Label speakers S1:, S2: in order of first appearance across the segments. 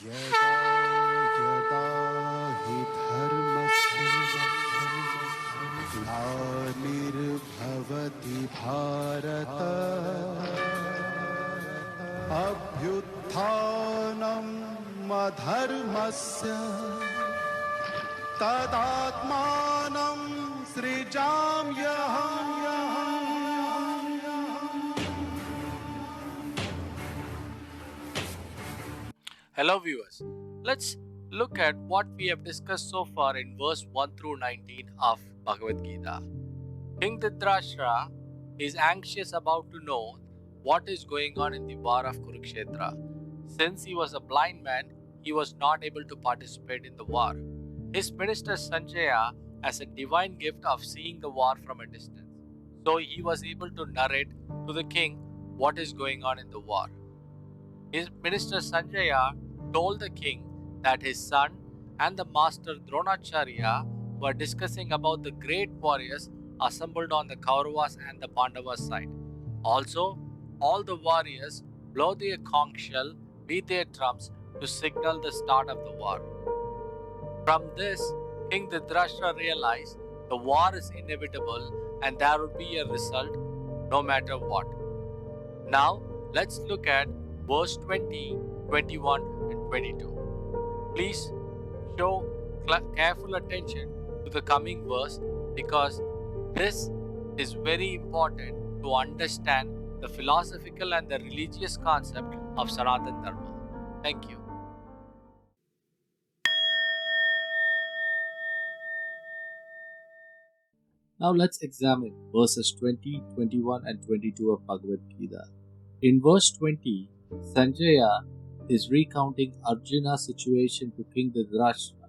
S1: यदा यदा हि धर्मस्य ग्लानिर्भवति Bharat अभ्युत्थानम् अधर्मस्य तदात्मानं सृजाम्यहम्।
S2: Hello viewers, let's look at what we have discussed so far in verse 1 through 19 of Bhagavad Gita. King Dhritarashtra is anxious about to know what is going on in the war of Kurukshetra. Since he was a blind man, he was not able to participate in the war. His minister Sanjay has a divine gift of seeing the war from a distance. So he was able to narrate to the king what is going on in the war. His minister Sanjay told the king that his son and the master Dronacharya were discussing about the great warriors assembled on the Kauravas and the Pandavas side. Also, all the warriors blow their conch shell, beat their drums to signal the start of the war. From this, King Dhritarashtra realized the war is inevitable and there would be a result no matter what. Now, let's look at verse 20, 21 and 22. Please show careful attention to the coming verse because this is very important to understand the philosophical and the religious concept of Sanatana Dharma. Thank you. Now let's examine verses 20, 21 and 22 of Bhagavad Gita. In verse 20, Sanjaya is recounting Arjuna's situation to King Dhritarashtra.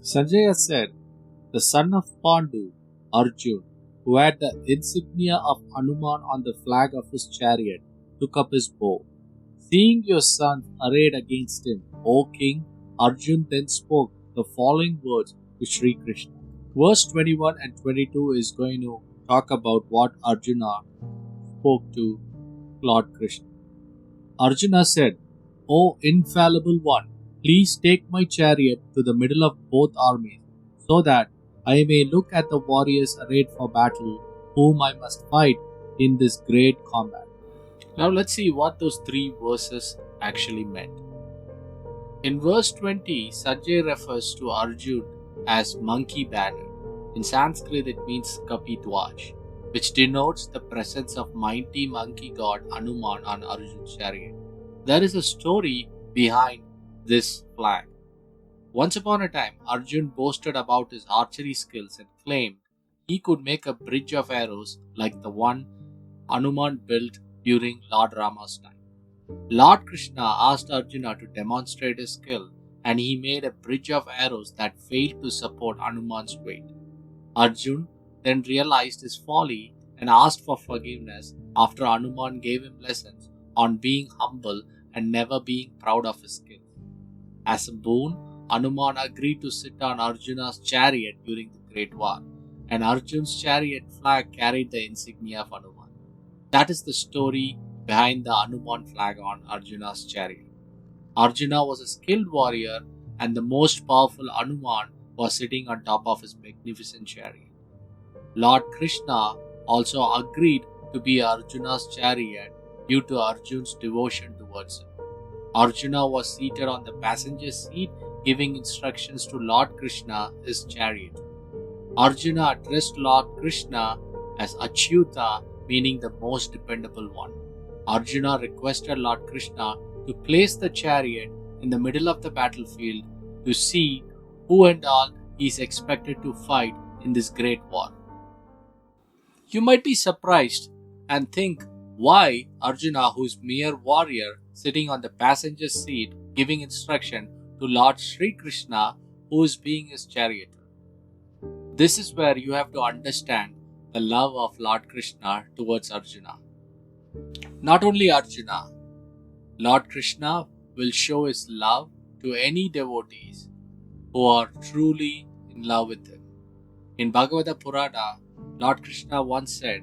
S2: Sanjaya said, "The son of Pandu, Arjun, who had the insignia of Hanuman on the flag of his chariot, took up his bow. Seeing your sons arrayed against him, O king, Arjun then spoke the following words to Sri Krishna." Verse 21 and 22 is going to talk about what Arjuna spoke to Lord Krishna. Arjuna said, "O infallible one, please take my chariot to the middle of both armies, so that I may look at the warriors arrayed for battle, whom I must fight in this great combat." Now let's see what those three verses actually meant. In verse 20, Sanjay refers to Arjun as monkey banner. In Sanskrit, it means Kapi Dhwaj, which denotes the presence of mighty monkey god Hanuman on Arjun's chariot. There is a story behind this flag. Once upon a time, Arjun boasted about his archery skills and claimed he could make a bridge of arrows like the one Hanuman built during Lord Rama's time. Lord Krishna asked Arjuna to demonstrate his skill, and he made a bridge of arrows that failed to support Hanuman's weight. Arjun then realized his folly and asked for forgiveness after Hanuman gave him lessons on being humble and never being proud of his skills. As a boon, Hanuman agreed to sit on Arjuna's chariot during the Great War, and Arjun's chariot flag carried the insignia of Hanuman. That is the story behind the Hanuman flag on Arjuna's chariot. Arjuna was a skilled warrior, and the most powerful Hanuman was sitting on top of his magnificent chariot. Lord Krishna also agreed to be Arjuna's chariot due to Arjun's devotion towards him. Arjuna was seated on the passenger seat, giving instructions to Lord Krishna, his chariot. Arjuna addressed Lord Krishna as Achyuta, meaning the most dependable one. Arjuna requested Lord Krishna to place the chariot in the middle of the battlefield to see who and all he is expected to fight in this great war. You might be surprised and think why Arjuna, who is mere warrior, sitting on the passenger seat giving instruction to Lord Sri Krishna, who is being his charioteer. This is where you have to understand the love of Lord Krishna towards Arjuna. Not only Arjuna, Lord Krishna will show his love to any devotees who are truly in love with him. In Bhagavata Purana, Lord Krishna once said,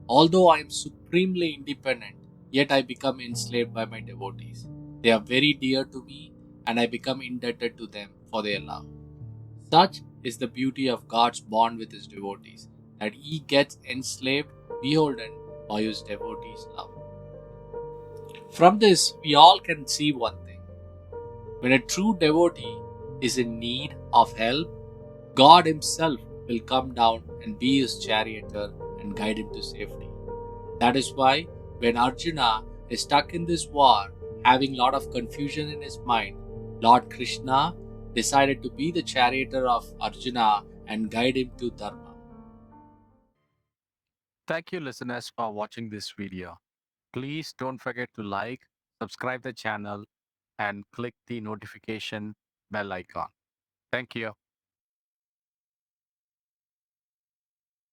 S2: "Although I am supremely independent, yet I become enslaved by my devotees. They are very dear to me, and I become indebted to them for their love. Such is the beauty of God's bond with his devotees, that he gets enslaved, beholden by his devotees' love. From this, we all can see one thing. When a true devotee is in need of help, God himself will come down and be his charioteer and guide him to safety. That is why when Arjuna is stuck in this war, having a lot of confusion in his mind, Lord Krishna decided to be the charioteer of Arjuna and guide him to Dharma.
S3: Thank you, listeners, for watching this video. Please don't forget to like, subscribe the channel, and click the notification bell icon. Thank you.